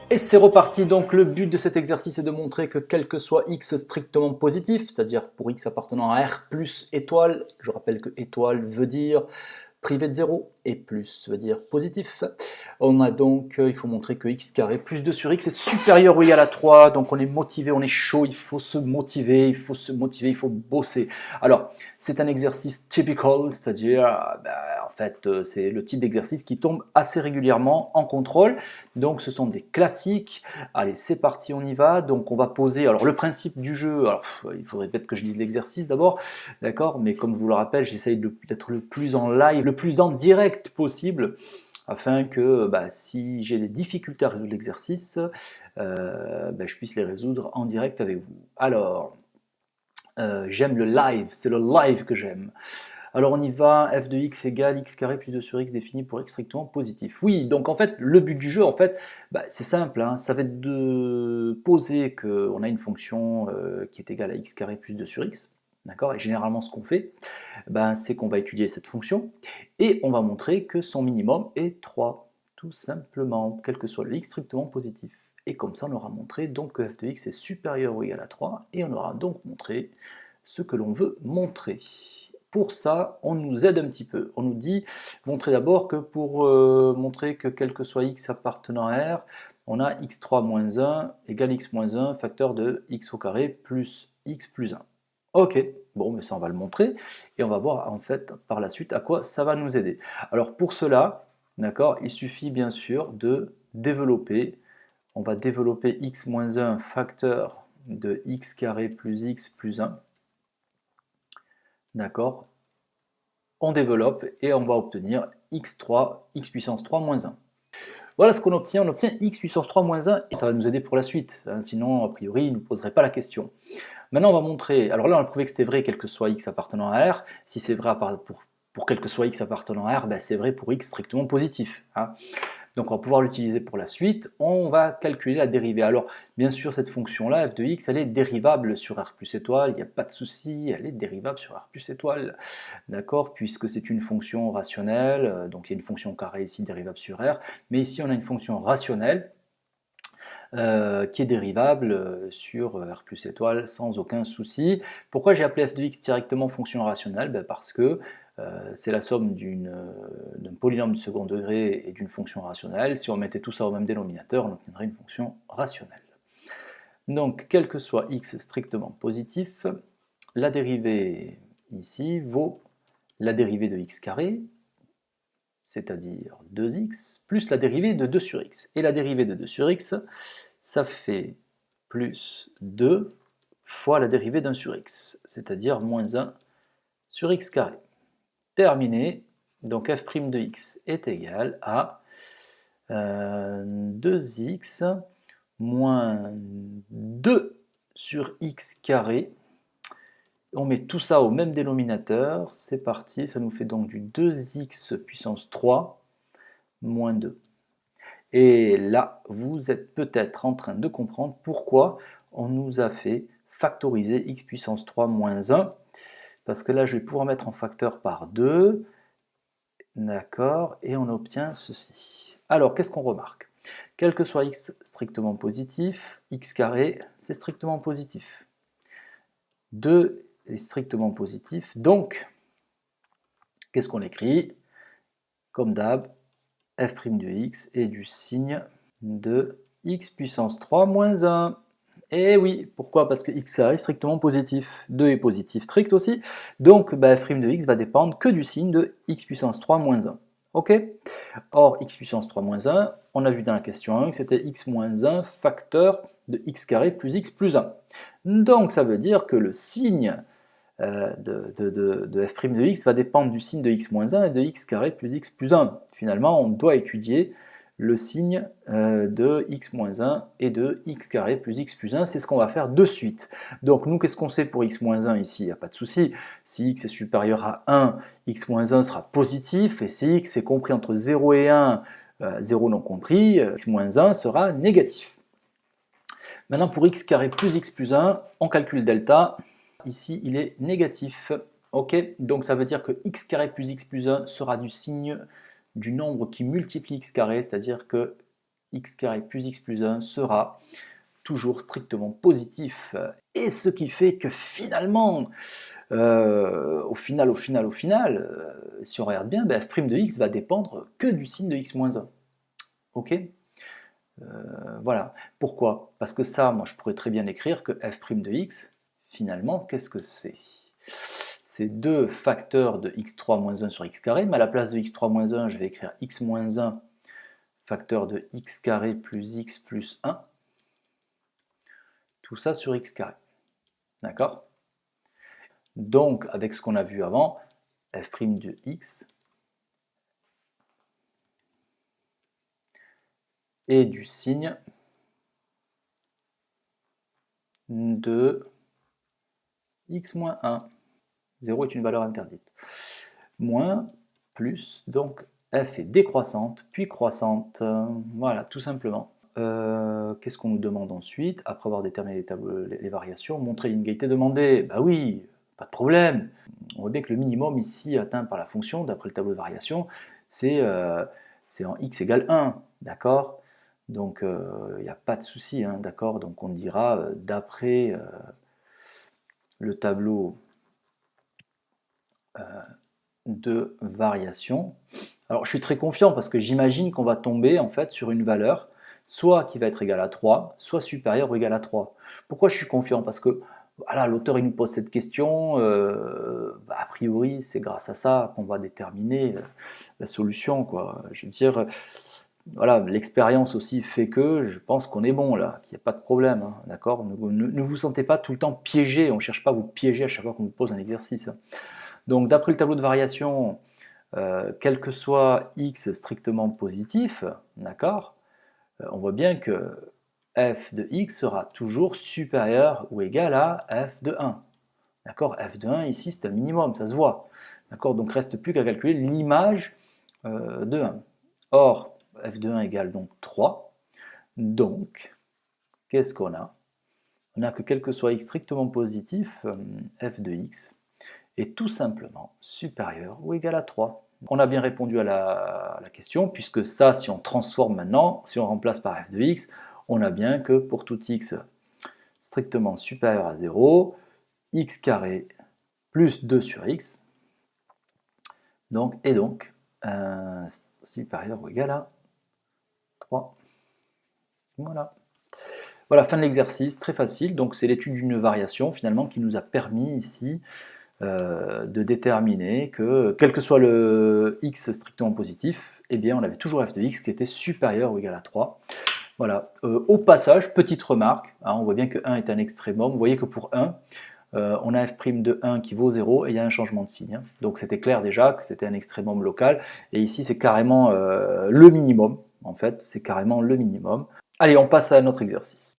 Et c'est reparti, donc le but de cet exercice est de montrer que quel que soit x strictement positif, c'est-à-dire pour x appartenant à R plus étoile, je rappelle que étoile veut dire privé de 0 et plus veut dire positif. On a donc, il faut montrer que x carré plus 2 sur x est supérieur ou égal à 3, donc on est motivé, on est chaud, il faut se motiver, il faut bosser. Alors, c'est un exercice typical, c'est-à-dire, en fait, c'est le type d'exercice qui tombe assez régulièrement en contrôle, donc ce sont des classiques. Allez, c'est parti, on y va. Donc on va poser, alors le principe du jeu, alors, il faudrait peut-être que je dise l'exercice d'abord, d'accord, mais comme je vous le rappelle, j'essaye d'être le plus en live, le plus en direct possible, afin que si j'ai des difficultés à résoudre l'exercice, je puisse les résoudre en direct avec vous. Alors, j'aime le live, c'est le live que j'aime. Alors on y va, f de x égale x carré plus 2 sur x défini pour x strictement positif. Oui, donc en fait, le but du jeu, en fait, c'est simple, hein, ça va être de poser qu'on a une fonction qui est égale à x carré plus 2 sur x, d'accord? Et généralement, ce qu'on fait, c'est qu'on va étudier cette fonction, et on va montrer que son minimum est 3, tout simplement, quel que soit le x strictement positif. Et comme ça, on aura montré donc que f de x est supérieur ou égal à 3, et on aura donc montré ce que l'on veut montrer. Pour ça, on nous aide un petit peu. On nous dit, montrer d'abord que pour montrer que quel que soit x appartenant à R, on a x3 moins 1 égale x moins 1 facteur de x au carré plus x plus 1. Ok, bon, mais ça on va le montrer, et on va voir en fait par la suite à quoi ça va nous aider. Alors pour cela, d'accord, il suffit bien sûr de développer. On va développer x moins 1 facteur de x carré plus x plus 1. D'accord, on développe et on va obtenir x3, x puissance 3 moins 1. Voilà ce qu'on obtient, on obtient x puissance 3 moins 1, et ça va nous aider pour la suite, hein, sinon a priori il ne nous poserait pas la question. Maintenant on va montrer, alors là on a prouvé que c'était vrai quel que soit x appartenant à R, si c'est vrai pour quel que soit x appartenant à R, c'est vrai pour x strictement positif, hein. Donc on va pouvoir l'utiliser pour la suite, on va calculer la dérivée. Alors bien sûr cette fonction-là, f de x, elle est dérivable sur R plus étoile, il n'y a pas de souci, elle est dérivable sur R plus étoile, d'accord, puisque c'est une fonction rationnelle, donc il y a une fonction carrée ici dérivable sur R, mais ici on a une fonction rationnelle qui est dérivable sur R plus étoile sans aucun souci. Pourquoi j'ai appelé f de x directement fonction rationnelle? Parce que c'est la somme d'un polynôme du second degré et d'une fonction rationnelle. Si on mettait tout ça au même dénominateur, on obtiendrait une fonction rationnelle. Donc, quel que soit x strictement positif, la dérivée ici vaut la dérivée de x carré, c'est-à-dire 2x, plus la dérivée de 2 sur x. Et la dérivée de 2 sur x, ça fait plus 2 fois la dérivée d'un sur x, c'est-à-dire moins 1 sur x carré. Terminé, donc f' de x est égal à 2x moins 2 sur x carré. On met tout ça au même dénominateur, c'est parti, ça nous fait donc du 2x puissance 3 moins 2. Et là, vous êtes peut-être en train de comprendre pourquoi on nous a fait factoriser x puissance 3 moins 1, parce que là, je vais pouvoir mettre en facteur par 2, d'accord, et on obtient ceci. Alors, qu'est-ce qu'on remarque? Quel que soit x strictement positif, x carré, c'est strictement positif. 2 est strictement positif, donc, qu'est-ce qu'on écrit? Comme d'hab, f' de x est du signe de x puissance 3 moins 1. Et oui, pourquoi? Parce que x est strictement positif. 2 est positif strict aussi, donc f' de x va dépendre que du signe de x puissance 3 moins 1. Ok? Or, x puissance 3 moins 1, on a vu dans la question 1 que c'était x moins 1 facteur de x carré plus x plus 1. Donc ça veut dire que le signe de f' de x va dépendre du signe de x moins 1 et de x carré plus x plus 1. Finalement, on doit étudier le signe de x moins 1 et de x carré plus x plus 1, c'est ce qu'on va faire de suite. Donc nous, qu'est-ce qu'on sait pour x moins 1 ici? Il n'y a pas de souci. Si x est supérieur à 1, x moins 1 sera positif, et si x est compris entre 0 et 1, 0 non compris, x moins 1 sera négatif. Maintenant pour x carré plus x plus 1, on calcule delta. ici il est négatif. Ok, donc ça veut dire que x carré plus x plus 1 sera du signe du nombre qui multiplie x carré, c'est-à-dire que x carré plus x plus 1 sera toujours strictement positif. Et ce qui fait que finalement, au final, si on regarde bien, f' de x va dépendre que du signe de x moins 1. Ok, voilà. Pourquoi? Parce que ça, moi je pourrais très bien écrire que f' de x, finalement, qu'est-ce que c'est? C'est 2 facteurs de x3 moins 1 sur x carré, mais à la place de x3 moins 1, je vais écrire x moins 1 facteur de x carré plus x plus 1. Tout ça sur x carré. D'accord? Donc, avec ce qu'on a vu avant, f' de x est du signe de x moins 1. 0 est une valeur interdite. Moins, plus, donc f est décroissante, puis croissante. Voilà, tout simplement. Qu'est-ce qu'on nous demande ensuite? Après avoir déterminé les variations, montrer l'inégalité demandée. Bah oui, pas de problème. On voit bien que le minimum ici atteint par la fonction, d'après le tableau de variation, c'est en x égale 1, d'accord? Donc il n'y a pas de souci, hein, d'accord? Donc on dira, d'après le tableau de variation. Alors je suis très confiant parce que j'imagine qu'on va tomber en fait sur une valeur soit qui va être égale à 3, soit supérieure ou égale à 3. Pourquoi je suis confiant? Parce que voilà, l'auteur il nous pose cette question, a priori c'est grâce à ça qu'on va déterminer la solution, quoi. Je veux dire, voilà, l'expérience aussi fait que je pense qu'on est bon là, qu'il n'y a pas de problème, hein, d'accord? Ne vous sentez pas tout le temps piégé, on ne cherche pas à vous piéger à chaque fois qu'on vous pose un exercice, hein. Donc d'après le tableau de variation, quel que soit x strictement positif, d'accord, on voit bien que f de x sera toujours supérieur ou égal à f de 1. D'accord, f de 1 ici c'est un minimum, ça se voit. D'accord, donc reste plus qu'à calculer l'image de 1. Or, f de 1 égale donc 3. Donc, qu'est-ce qu'on a? On a que quel que soit x strictement positif, f de x est tout simplement supérieur ou égal à 3. On a bien répondu à la question, puisque ça, si on transforme maintenant, si on remplace par f de x, on a bien que pour tout x strictement supérieur à 0, x carré plus 2 sur x, est donc supérieur ou égal à 3. Voilà. Voilà, fin de l'exercice, très facile. Donc c'est l'étude d'une variation finalement qui nous a permis ici de déterminer que, quel que soit le x strictement positif, eh bien on avait toujours f de x qui était supérieur ou égal à 3. Voilà. Au passage, petite remarque, hein, on voit bien que 1 est un extrémum. Vous voyez que pour 1, on a f' de 1 qui vaut 0 et il y a un changement de signe. Hein. Donc c'était clair déjà que c'était un extrémum local. Et ici c'est carrément le minimum, en fait. C'est carrément le minimum. Allez, on passe à un autre exercice.